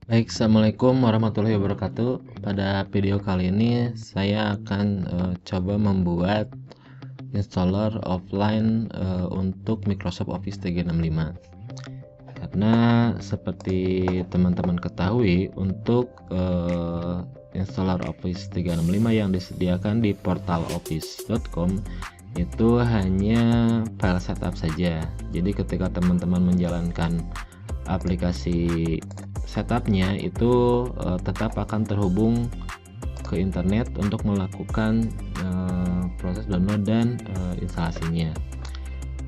Baik, assalamualaikum warahmatullahi wabarakatuh. Pada video kali ini saya akan coba membuat installer offline untuk Microsoft Office 365. Karena seperti teman-teman ketahui, untuk installer Office 365 yang disediakan di portal office.com itu hanya file setup saja. Jadi ketika teman-teman menjalankan aplikasi setupnya itu tetap akan terhubung ke internet untuk melakukan proses download dan instalasinya.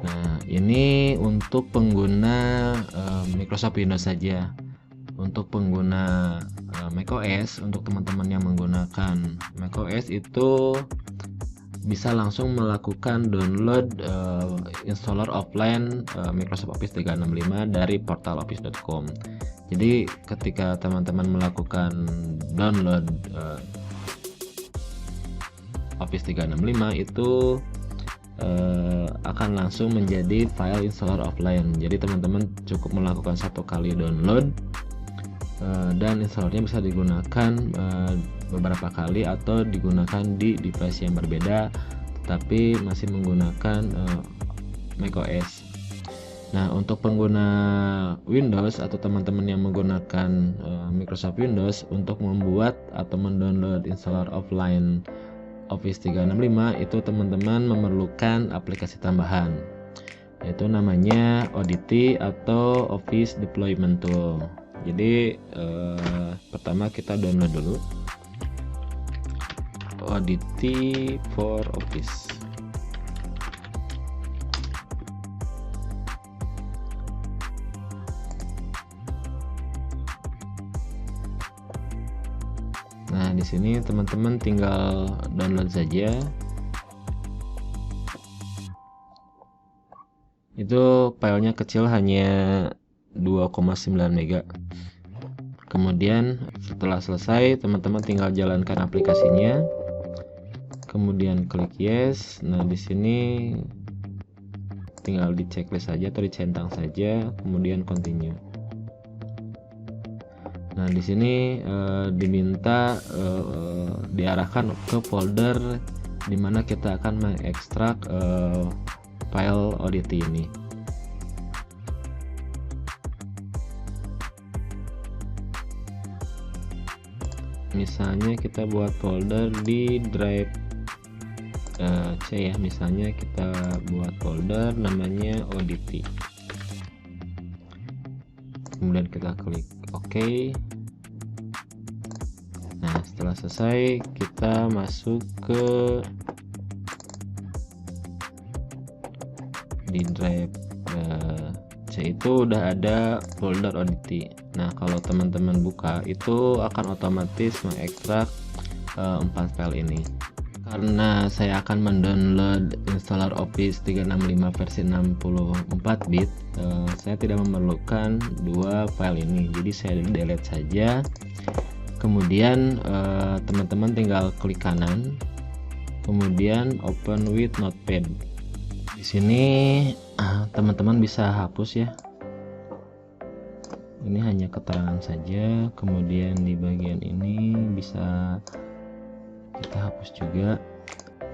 Nah, ini untuk pengguna Microsoft Windows saja. Untuk pengguna macOS, untuk teman-teman yang menggunakan macOS itu bisa langsung melakukan download installer offline Microsoft Office 365 dari portal office.com. Jadi ketika teman-teman melakukan download Office 365 itu akan langsung menjadi file installer offline. Jadi teman-teman cukup melakukan satu kali download dan installernya bisa digunakan beberapa kali atau digunakan di device yang berbeda tetapi masih menggunakan macOS. Nah, untuk pengguna Windows atau teman-teman yang menggunakan Microsoft Windows, untuk membuat atau mendownload installer offline Office 365 itu teman-teman memerlukan aplikasi tambahan, yaitu namanya ODT atau Office Deployment Tool. Jadi pertama kita download dulu ODT for Office. Nah, di sini teman-teman tinggal download saja. Itu filenya kecil, hanya 2,9 MB. Kemudian setelah selesai, teman-teman tinggal jalankan aplikasinya. Kemudian klik yes. Nah, di sini tinggal di checklist saja atau dicentang saja, kemudian continue. Nah, di sini diminta diarahkan ke folder di mana kita akan mengekstrak file ODT ini. Misalnya kita buat folder di drive C ya, misalnya kita buat folder namanya ODT. Kemudian kita klik OK. Nah, setelah selesai kita masuk ke di drive C, itu udah ada folder ODT. Nah, kalau teman-teman buka itu akan otomatis mengekstrak 4 file ini. Karena saya akan mendownload installer Office 365 versi 64 bit, saya tidak memerlukan dua file ini, jadi saya delete saja. Kemudian teman-teman tinggal klik kanan, kemudian open with notepad. Di sini teman-teman bisa hapus ya, ini hanya keterangan saja. Kemudian di bagian ini bisa kita hapus juga.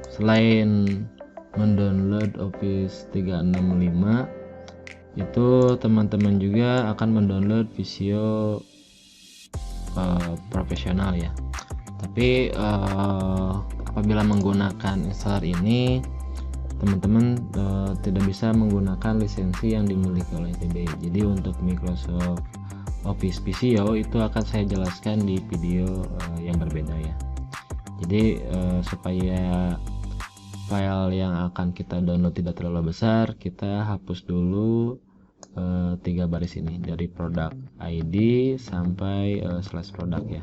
Selain mendownload Office 365 itu teman-teman juga akan mendownload Visio profesional ya. Tapi apabila menggunakan installer ini, teman-teman tidak bisa menggunakan lisensi yang dimiliki oleh TBI. Jadi untuk Microsoft Office Visio itu akan saya jelaskan di video yang berbeda ya. Jadi supaya file yang akan kita download tidak terlalu besar, kita hapus dulu 3 baris ini dari product ID sampai slash product ya.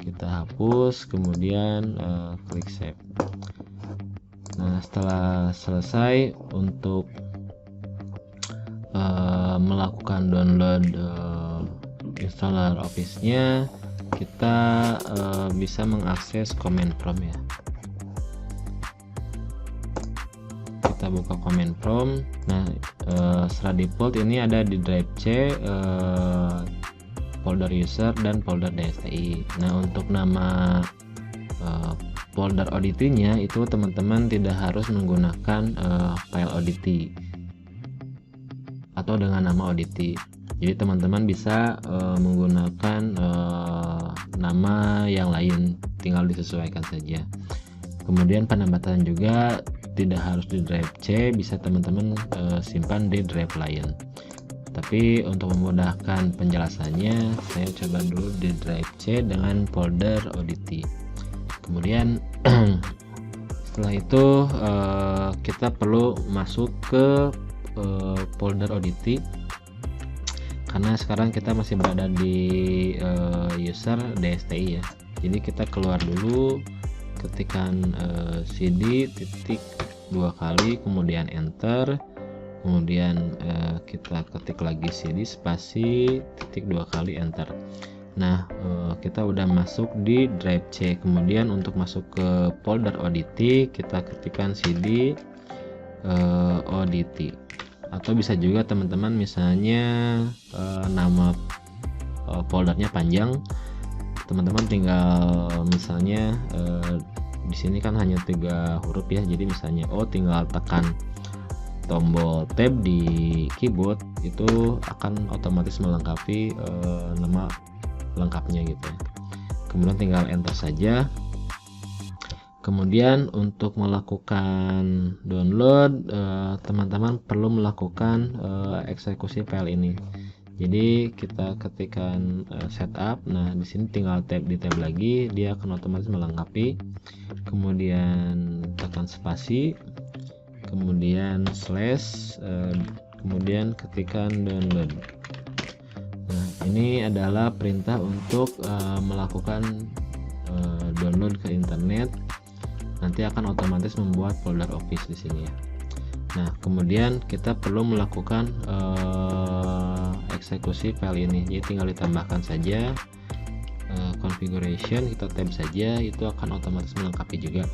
Kita hapus, kemudian klik save. Nah, setelah selesai untuk melakukan download installer Office-nya, kita bisa mengakses command prompt ya. Kita buka command prompt. Nah, secara default ini ada di drive C, folder user dan folder DSTI. Nah, untuk nama folder ODT-nya itu teman-teman tidak harus menggunakan file ODT atau dengan nama ODT. Jadi teman-teman bisa menggunakan nama yang lain, tinggal disesuaikan saja. Kemudian penambatan juga tidak harus di drive C, bisa teman-teman simpan di drive lain. Tapi untuk memudahkan penjelasannya, saya coba dulu di drive C dengan folder ODT. Kemudian setelah itu kita perlu masuk ke folder ODT, karena sekarang kita masih berada di user DSTI ya. Jadi kita keluar dulu, ketikkan cd titik 2 kali, kemudian enter, kemudian kita ketik lagi cd spasi titik 2 kali, enter. Nah, kita udah masuk di drive C. Kemudian untuk masuk ke folder ODT, kita ketikkan cd ODT. Atau bisa juga teman-teman misalnya nama foldernya panjang, teman-teman tinggal misalnya di sini kan hanya 3 huruf ya. Jadi misalnya tinggal tekan tombol tab di keyboard, itu akan otomatis melengkapi nama lengkapnya gitu ya. Kemudian tinggal enter saja. Kemudian untuk melakukan download, teman-teman perlu melakukan eksekusi file ini. Jadi kita ketikkan setup. Nah, di sini tinggal tab di tab lagi, dia akan otomatis melengkapi. Kemudian tekan spasi, kemudian slash, kemudian ketikkan download. Nah, ini adalah perintah untuk melakukan download ke internet. Nanti akan otomatis membuat folder Office di sini ya. Nah, kemudian kita perlu melakukan eksekusi file ini. Jadi tinggal ditambahkan saja configuration, kita tab saja, itu akan otomatis melengkapi juga.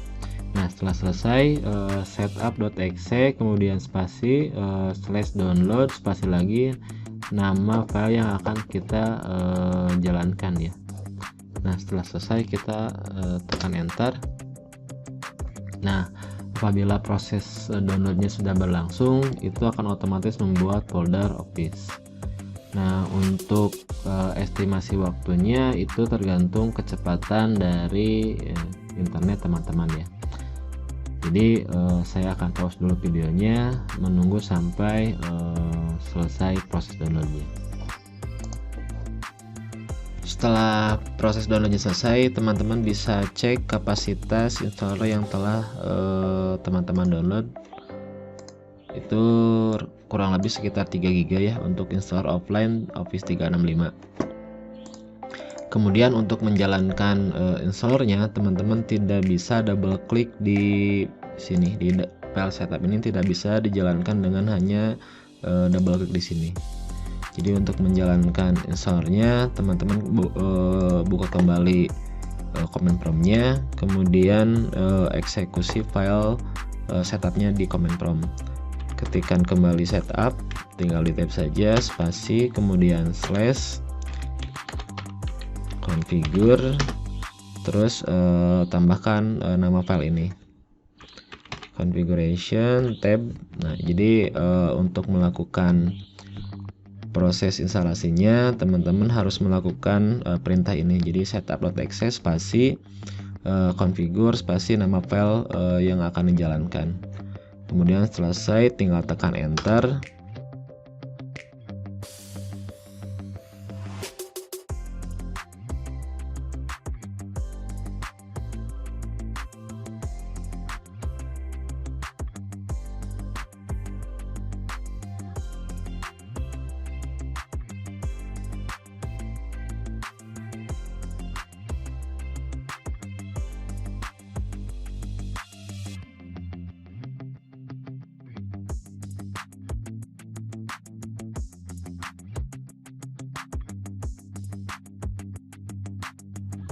Nah, setelah selesai setup.exe, kemudian spasi slash download, spasi lagi nama file yang akan kita jalankan ya. Nah, setelah selesai kita tekan enter. Nah, apabila proses downloadnya sudah berlangsung, itu akan otomatis membuat folder Office. Nah, untuk estimasi waktunya itu tergantung kecepatan dari internet teman-teman ya. Jadi saya akan pause dulu videonya, menunggu sampai selesai proses downloadnya. Setelah proses downloadnya selesai, teman-teman bisa cek kapasitas installer yang telah teman-teman download. Itu kurang lebih sekitar 3 GB ya untuk installer offline Office 365. Kemudian untuk menjalankan installernya, teman-teman tidak bisa double klik di sini di file setup ini, tidak bisa dijalankan dengan hanya double klik di sini. Jadi untuk menjalankan installernya, teman-teman buka kembali command prompt-nya, kemudian eksekusi file setupnya di command prompt. Ketikkan kembali setup, tinggal di tab saja, spasi, kemudian slash configure, terus tambahkan nama file ini, configuration tab. Nah, jadi untuk melakukan proses instalasinya, teman-teman harus melakukan perintah ini. Jadi setup.exe spasi configure spasi nama file yang akan dijalankan. Kemudian selesai, tinggal tekan enter.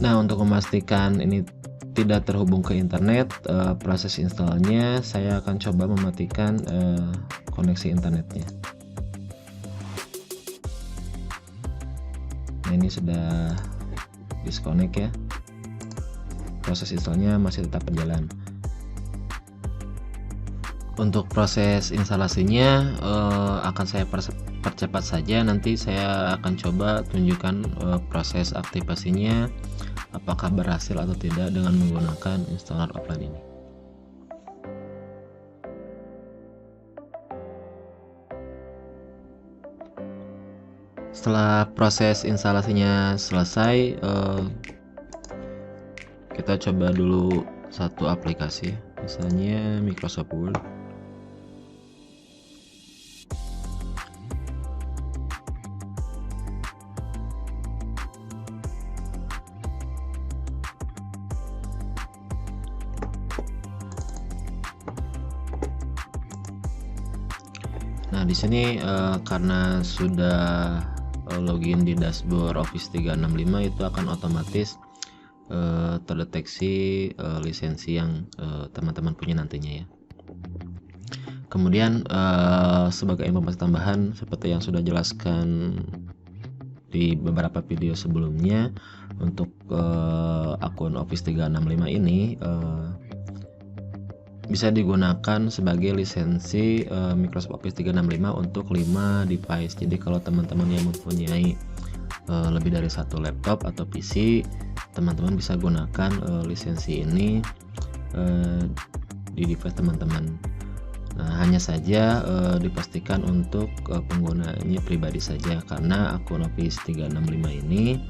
Nah, untuk memastikan ini tidak terhubung ke internet, proses installnya saya akan coba mematikan koneksi internetnya. Nah, ini sudah disconnect ya. Proses installnya masih tetap berjalan. Untuk proses instalasinya akan saya percepat saja. Nanti saya akan coba tunjukkan proses aktivasinya apakah berhasil atau tidak dengan menggunakan installer offline ini. Setelah proses instalasinya selesai, kita coba dulu satu aplikasi, misalnya Microsoft Word. Nah, di sini karena sudah login di dashboard Office 365, itu akan otomatis terdeteksi lisensi yang teman-teman punya nantinya ya. Kemudian sebagai informasi tambahan, seperti yang sudah jelaskan di beberapa video sebelumnya, untuk akun Office 365 ini bisa digunakan sebagai lisensi Microsoft Office 365 untuk 5 device. Jadi kalau teman-teman yang mempunyai lebih dari satu laptop atau PC, teman-teman bisa gunakan lisensi ini di device teman-teman. Nah, hanya saja dipastikan untuk penggunanya pribadi saja, karena akun Office 365 ini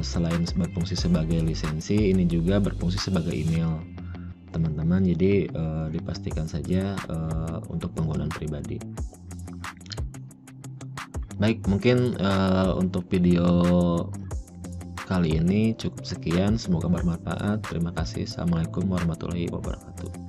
selain berfungsi sebagai lisensi, ini juga berfungsi sebagai email teman-teman. Jadi dipastikan saja untuk penggunaan pribadi. Baik, mungkin untuk video kali ini cukup sekian, semoga bermanfaat. Terima kasih. Assalamualaikum warahmatullahi wabarakatuh.